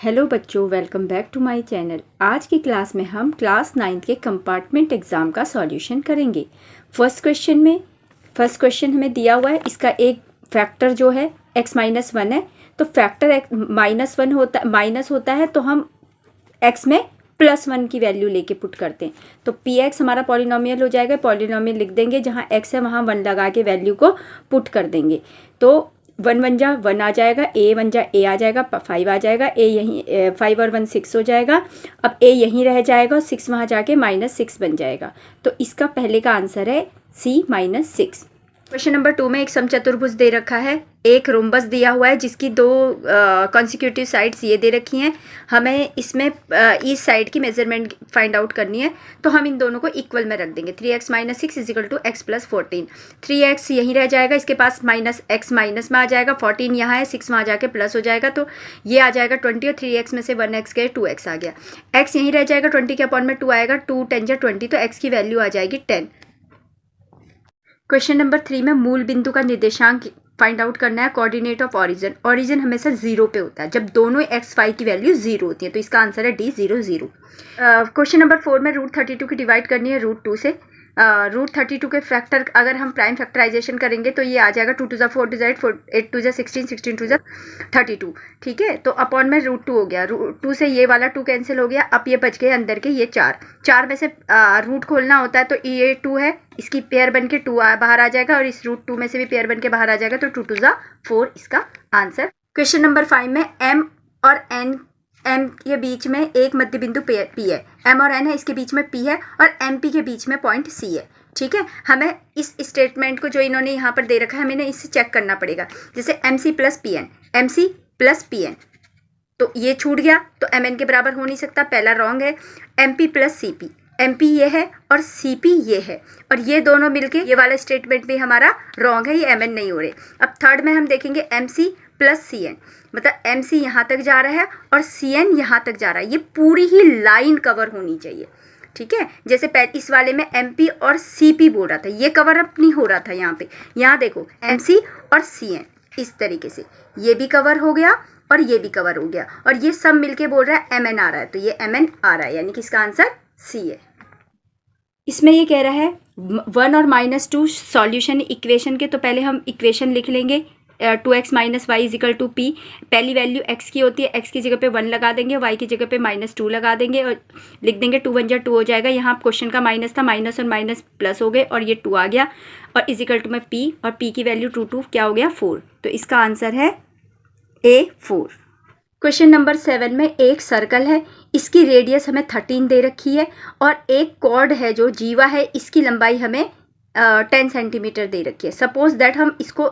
Hello बच्चों, welcome back to my channel. आज की क्लास में हम क्लास 9th के कंपार्टमेंट एग्ज़ाम का सॉल्यूशन करेंगे। फर्स्ट क्वेश्चन हमें दिया हुआ है, इसका एक फैक्टर जो है x-1 है, तो फैक्टर -1 माइनस होता है तो हम x में +1 की वैल्यू लेके पुट करते हैं। तो px हमारा पॉलिनोमियल हो जाएगा, पॉलिनोमियल लिख देंगे, जहाँ x है वहाँ 1 लगा के वैल्यू को पुट कर देंगे। तो 1 1 जा 1 आ जाएगा, a 1 जा a आ जाएगा, 5 आ जाएगा, a यहीं 5 और 1 6 हो जाएगा। अब a यहीं रह जाएगा और 6 वहाँ जाके -6 बन जाएगा। तो इसका पहले का आंसर है c -6। क्वेश्चन नंबर 2 में एक समचतुर्भुज दे रखा है, एक रोम्बस दिया हुआ है जिसकी दो कॉन्सिक्यूटिव साइड्स ये दे रखी हैं। हमें इसमें इस साइड की मेजरमेंट फाइंड आउट करनी है, तो हम इन दोनों को इक्वल में रख देंगे। 3x - 6 = x + 14। 3x यहीं रह जाएगा, इसके पास -x माइनस में आ जाएगा, 14 यहाँ है, 6 वहाँ जाके प्लस हो जाएगा, तो ये आ जाएगा 20 और 3x में से 1x गए, 2x आ गया। x यहीं रह जाएगा, 20 के अपॉन में 2 आएगा, 2 10 जा 20, तो x की वैल्यू आ जाएगी 10। क्वेश्चन नंबर 3 में मूल बिंदु का निर्देशांक फाइंड आउट करना है, कोऑर्डिनेट ऑफ ऑरिजिन। ऑरिजिन हमेशा 0 पे होता है जब दोनों x y की वैल्यू 0 होती है, तो इसका आंसर है D 0 0। क्वेश्चन नंबर 4 में √32 की डिवाइड करनी है √2 से। √32 के फैक्टर अगर हम प्राइम फैक्टराइजेशन करेंगे तो ये आ जाएगा 2 2 4 2 8 8 2 16 16 2 32। ठीक है, तो अपॉन में √2 हो गया, √2 से ये वाला 2 कैंसिल हो गया। अब ये बच गए अंदर के ये 4 में से रूट खोलना होता है, तो ये 2 है, इसकी पेयर बन के 2 बाहर आ जाएगा, और इस √2 में से भी पेयर बन के बाहर आ जाएगा, तो 2 2 4 इसका आंसर। क्वेश्चन नंबर 5 में m और n के बीच में एक मध्य बिंदु P है, m और n है, इसके बीच में P है, और MP के बीच में पॉइंट C है। ठीक है, हमें इस स्टेटमेंट को जो इन्होंने यहाँ पर दे रखा है, हमें इससे चेक करना पड़ेगा। जैसे MC + PN, तो ये छूट गया, तो MN के बराबर हो नहीं सकता, पहला रॉन्ग है। MP + CP, MP ये है और CP ये है, और ये दोनों मिलके ये वाला स्टेटमेंट भी हमारा रॉन्ग है, ये MN नहीं हो रहे। अब थर्ड में हम देखेंगे MC + CN, मतलब MC यहाँ तक जा रहा है और CN यहाँ तक जा रहा है, ये पूरी ही लाइन कवर होनी चाहिए। ठीक है, जैसे इस वाले में MP और CP बोल रहा था, ये कवर अप नहीं हो रहा था यहाँ पे। यहाँ देखो MC और CN, इस तरीके से ये भी कवर हो गया और ये भी कवर हो गया, और ये सब मिलके बोल रहा है MN आ रहा है, तो ये MN आ रहा है, यानी कि इसका आंसर C है। इसमें ये कह रहा है 1 और -2 सॉल्यूशन इक्वेशन के, तो पहले हम इक्वेशन लिख लेंगे। 2x - y = P। पहली वैल्यू x की होती है, x की जगह पे 1 लगा देंगे, y की जगह पे -2 लगा देंगे, और लिख देंगे 2 1 जा 2 हो जाएगा। यहाँ क्वेश्चन का माइनस था, माइनस और माइनस प्लस हो गए, और ये 2 आ गया, और = में p, और p की वैल्यू 2 क्या हो गया 4, तो इसका आंसर है A4। क्वेश्चन नंबर 7 में एक सर्कल है, इसकी रेडियस हमें 13 दे रखी है, और एक कॉर्ड है जो जीवा है, इसकी लंबाई हमें 10 सेंटीमीटर दे रखी है। सपोज दैट हम इसको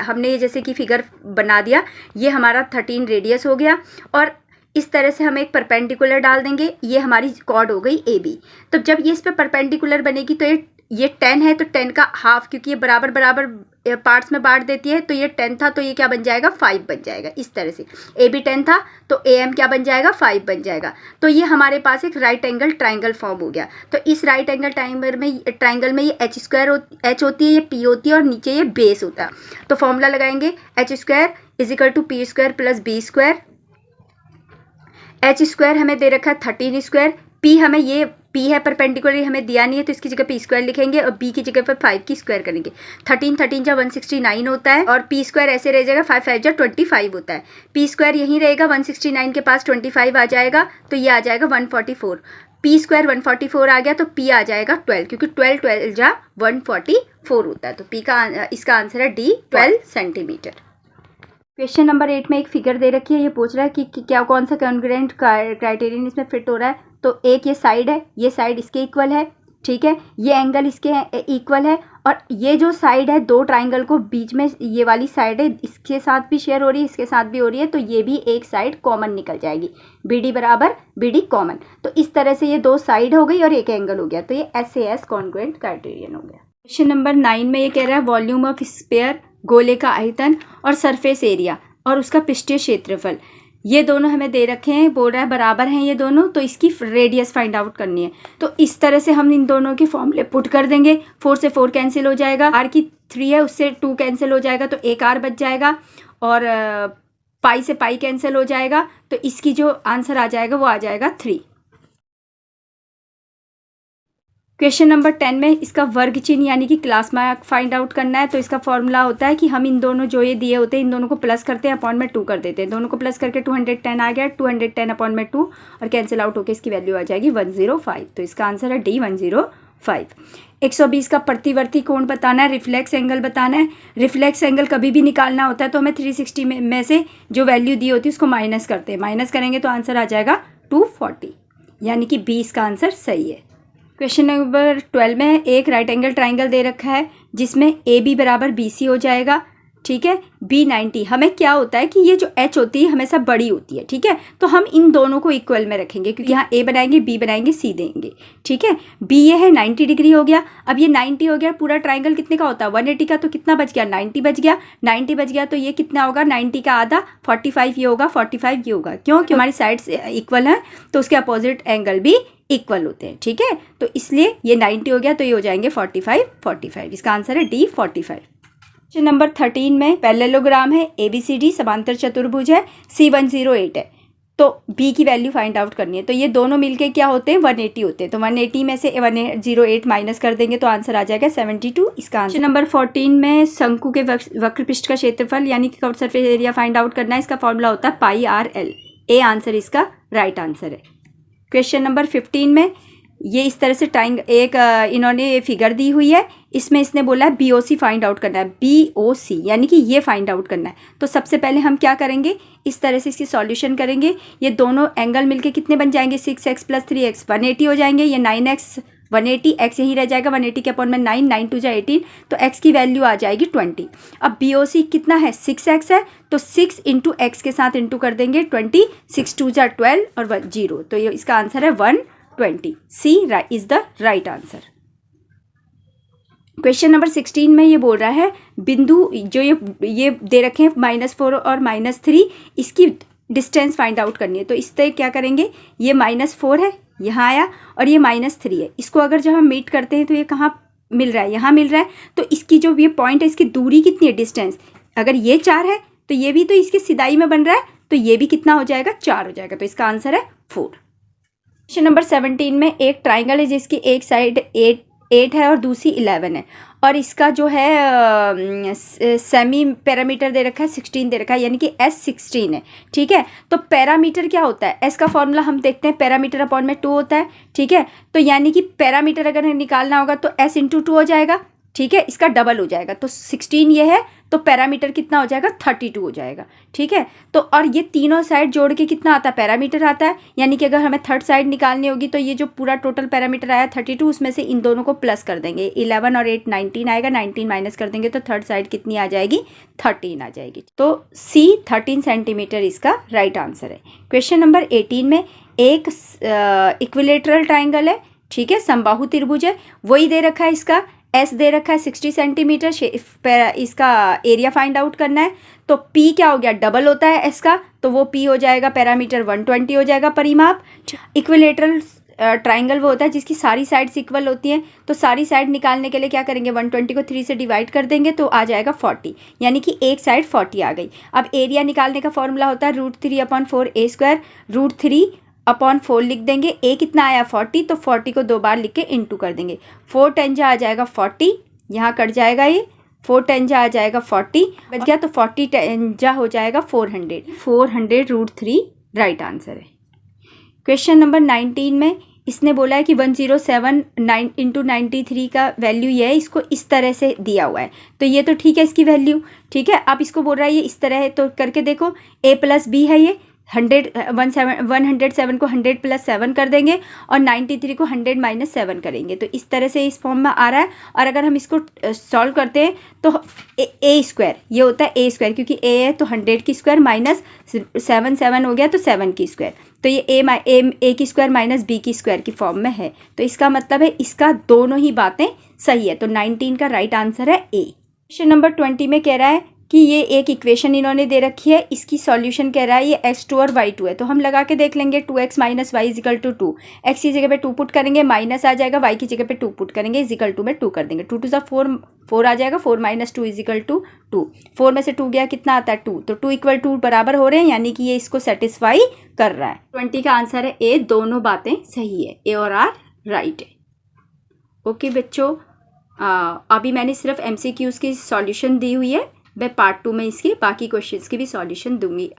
हमने ये जैसे कि फिगर बना दिया, ये हमारा 13 रेडियस हो गया, और इस तरह से हम एक परपेंडिकुलर डाल देंगे, ये हमारी कॉर्ड हो गई AB। तो जब ये इस पर परपेंडिकुलर बनेगी, तो ये 10 है, तो 10 का हाफ, क्योंकि ये बराबर बराबर पार्ट्स में बांट देती है, तो ये 10 था, तो ये क्या बन जाएगा 5 बन जाएगा। इस तरह से AB 10 था, तो AM क्या बन जाएगा 5 बन जाएगा। तो ये हमारे पास एक राइट एंगल ट्राइंगल फॉर्म हो गया। तो इस राइट एंगल ट्राइंगल में ये H होती है, ये P होती है, और नीचे ये बेस होता है। तो फॉर्मूला लगाएंगे, H² = P² + B²। H² हमें दे रखा है 13², P हमें ये P है परपेंडिकुलर, हमें दिया नहीं है, तो इसकी जगह पे स्क्वायर लिखेंगे, और B की जगह पे 5 की स्क्वायर करेंगे। 13 जा 169 होता है, और P² ऐसे रह जाएगा, 5 5 जा 25 होता है। P² यहीं रहेगा, 169 के पास 25 आ जाएगा, तो ये आ जाएगा 144। P² 144 आ गया, तो P आ जाएगा 12, क्योंकि 12 12 जा 144 होता है, तो P का इसका आंसर है D 12 सेंटीमीटर। क्वेश्चन नंबर 8 में एक फिगर दे रखी है, ये पूछ रहा है कि क्या कौन सा कॉन्ग्रुएंट क्राइटेरियन इसमें फिट हो रहा है। तो एक ये साइड है, ये साइड इसके इक्वल है, ठीक है, ये एंगल इसके इक्वल है, और ये जो साइड है दो ट्राइंगल को बीच में ये वाली साइड है, इसके साथ भी शेयर हो रही है, इसके साथ भी हो रही है, तो ये भी एक साइड कॉमन निकल जाएगी, BD = BD कॉमन। तो इस तरह से ये दो साइड हो गई और एक एंगल हो गया, तो ये SAS कॉन्ग्रुएंट क्राइटेरियन हो गया। क्वेश्चन नंबर 9 में ये कह रहा है वॉल्यूम ऑफ स्फीयर, गोले का आयतन, और सरफेस एरिया, और उसका पृष्ठीय क्षेत्रफल, ये दोनों हमें दे रखे हैं, बोल रहा है बराबर हैं ये दोनों, तो इसकी रेडियस फाइंड आउट करनी है। तो इस तरह से हम इन दोनों के फॉर्मूले पुट कर देंगे। 4 से 4 कैंसिल हो जाएगा, r की 3 है, उससे 2 कैंसिल हो जाएगा, तो एक r बच जाएगा, और पाई से पाई कैंसिल हो जाएगा, तो इसकी जो आंसर आ जाएगा वो आ जाएगा 3। क्वेश्चन नंबर 10 में इसका वर्ग चिन्ह यानी कि क्लास मार्क फाइंड आउट करना है। तो इसका फॉर्मूला होता है कि हम इन दोनों जो ये दिए होते हैं इन दोनों को प्लस करते हैं, अपॉन में 2 कर देते हैं। दोनों को प्लस करके 210 आ गया, 210 अपॉन में 2 और कैंसिल आउट होकर इसकी वैल्यू आ जाएगी 105। तो इसका आंसर है डी 105। 120 का प्रतिवर्ती कोण बताना है, रिफ्लेक्स एंगल बताना है। रिफ्लेक्स एंगल कभी भी निकालना होता है तो हमें 360 में से जो वैल्यू दी होती है उसको माइनस करते हैं। माइनस करेंगे तो आंसर आ जाएगा 240, यानी कि 20 का आंसर सही है। क्वेश्चन नंबर 12 में एक राइट एंगल ट्राइंगल दे रखा है जिसमें ए बी बराबर बी सी हो जाएगा, ठीक है। बी 90, हमें क्या होता है कि ये जो एच होती है हमेशा बड़ी होती है, ठीक है। तो हम इन दोनों को इक्वल में रखेंगे क्योंकि यहाँ ए बनाएंगे, बी बनाएंगे, सी देंगे, ठीक है। बी ये है 90 डिग्री हो गया। अब ये 90 हो गया, पूरा ट्राइंगल कितने का होता है 180 का, तो कितना बच गया 90 बच गया। 90 बच गया तो ये कितना होगा 90 का आधा 45 ये होगा, 45 ये होगा। क्यों? कि हमारी साइड्स इक्वल है तो उसके अपोजिट एंगल भी इक्वल होते हैं, ठीक है। तो इसलिए ये 90 हो गया तो ये हो जाएंगे 45। इसका आंसर है डी 45। क्वेश्चन नंबर 13 में पैरेललोग्राम है, ABCD समांतर चतुर्भुज है, C108 है। तो B की वैल्यू फाइंड आउट करनी है। तो ये दोनों मिलके क्या होते हैं 180 होते हैं। तो 180 में से 108 माइनस कर देंगे तो आंसर आ जाएगा 72। इसका आंसर नंबर 14 में शंकु के वक्र पृष्ठ का क्षेत्रफल यानी कि curve surface area find out करना है। इसका फॉर्मूला होता है पाई आर एल। ए आंसर इसका राइट आंसर है। क्वेश्चन नंबर 15 में ये इस तरह से इन्होंने ये फिगर दी हुई है, इसमें इसने बोला है BOC फाइंड आउट करना है। BOC यानी कि ये फाइंड आउट करना है। तो सबसे पहले हम क्या करेंगे, इस तरह से इसकी सॉल्यूशन करेंगे। ये दोनों एंगल मिलके कितने बन जाएंगे 6x + 3x 180 हो जाएंगे। ये 9x 180, x यही रह जाएगा 180 के अपॉन में 9, 9 2 जा 18, तो x की वैल्यू आ जाएगी 20। अब BOC कितना है 6x है, तो 6 इंटू एक्स के साथ इंटू कर देंगे 20, 6 2 जा 12 और 0, तो ये इसका आंसर है 120। C is the right answer. Question number 16 में ये बोल रहा है बिंदु जो ये दे रखे हैं -4 और -3, इसकी डिस्टेंस फाइंड आउट करनी है। तो इस तरह क्या करेंगे, ये -4 है यहाँ आया और ये -3 है। इसको अगर जब हम मीट करते हैं तो ये कहाँ मिल रहा है, यहाँ मिल रहा है। तो इसकी जो ये पॉइंट है इसकी दूरी कितनी है डिस्टेंस, अगर ये 4 है तो ये भी तो इसकी सिदाई में बन रहा है, तो ये भी कितना हो जाएगा 4 हो जाएगा। तो इसका आंसर है 4। क्वेश्चन नंबर 17 में एक ट्राइंगल है जिसकी एक साइड 8 है और दूसरी 11 है और इसका जो है सेमी पैरामीटर दे रखा है 16 दे रखा है, यानी कि S16 है, ठीक है। तो पैरामीटर क्या होता है, S का फॉर्मूला हम देखते हैं, पैरामीटर अपॉन में 2 होता है, ठीक है। तो यानी कि पैरामीटर अगर निकालना होगा तो S × 2 हो जाएगा, ठीक है, इसका डबल हो जाएगा। तो 16 ये है तो पैरामीटर कितना हो जाएगा 32 हो जाएगा, ठीक है। तो और ये तीनों साइड जोड़ के कितना आता है पैरामीटर आता है, यानी कि अगर हमें थर्ड साइड निकालनी होगी तो ये जो पूरा टोटल पैरामीटर आया 32, उसमें से इन दोनों को प्लस कर देंगे। 11 और 8 19 आएगा, 19 माइनस कर देंगे तो थर्ड साइड कितनी आ जाएगी 13 आ जाएगी। तो C 13 सेंटीमीटर इसका राइट आंसर है। क्वेश्चन नंबर 18 में एक इक्विलेटरल ट्राइंगल है, ठीक है, समबाहु त्रिभुज है, वही दे रखा है, इसका S दे रखा है 60 सेंटीमीटर, इसका एरिया फाइंड आउट करना है। तो P क्या हो गया, डबल होता है S का, तो वो P हो जाएगा पैरामीटर 120 हो जाएगा परिमाप। इक्विलेटरल ट्राइंगल वो होता है जिसकी सारी साइड्स इक्वल होती हैं। तो सारी साइड निकालने के लिए क्या करेंगे, 120 को 3 से डिवाइड कर देंगे तो आ जाएगा 40, यानी कि एक साइड 40 आ गई। अब एरिया निकालने का फॉर्मूला होता है √3/4a², √3/4 लिख देंगे। ए कितना आया 40, तो 40 को 2 बार लिख के इंटू कर देंगे। 4 10 आ जाएगा 40, यहाँ कट जाएगा, ये 4 10 आ जाएगा 40 बच गया, तो 40 10 हो जाएगा 400 √3 राइट आंसर है। क्वेश्चन नंबर 19 में इसने बोला है कि 107 9 × 93 का वैल्यू ये है, इसको इस तरह से दिया हुआ है। तो ये तो ठीक है इसकी वैल्यू, ठीक है। अब इसको बोल रहा है ये इस तरह है, तो करके देखो A + B है, ये 107 को 100 + 7 कर देंगे और 93 को 100 - 7 करेंगे, तो इस तरह से इस फॉर्म में आ रहा है। और अगर हम इसको सॉल्व करते हैं तो A² ये होता है A², क्योंकि A है तो 100 की स्क्वायर माइनस 7 हो गया तो 7 की स्क्वायर, तो ये A की स्क्वायर माइनस B की स्क्वायर की फॉर्म में है। तो इसका मतलब है इसका दोनों ही बातें सही है, तो 19 का राइट आंसर है A। क्वेश्चन नंबर 20 में कह रहा है कि ये एक इक्वेशन इन्होंने दे रखी है, इसकी सॉल्यूशन कह रहा है ये x2 और y2 है, तो हम लगा के देख लेंगे 2x minus y equal to 2, x की जगह पे 2 पुट करेंगे, माइनस आ जाएगा, y की जगह पे 2 पुट करेंगे, इजिकल टू में 2 कर देंगे, 2 टू सा 4 आ जाएगा, 4 माइनस 2 इजिकल टू 2, 4 में से 2 गया कितना आता है 2, तो 2 इक्वल 2 बराबर हो रहे हैं, यानी कि ये इसको सेटिस्फाई कर रहा है। 20 का आंसर है ए, दोनों बातें सही है, ए और आर राइट है। ओके बच्चों, अभी मैंने सिर्फ MCQs की सॉल्यूशन दी हुई है, मैं पार्ट 2 में इसके बाकी क्वेश्चंस की भी सॉल्यूशन दूंगी।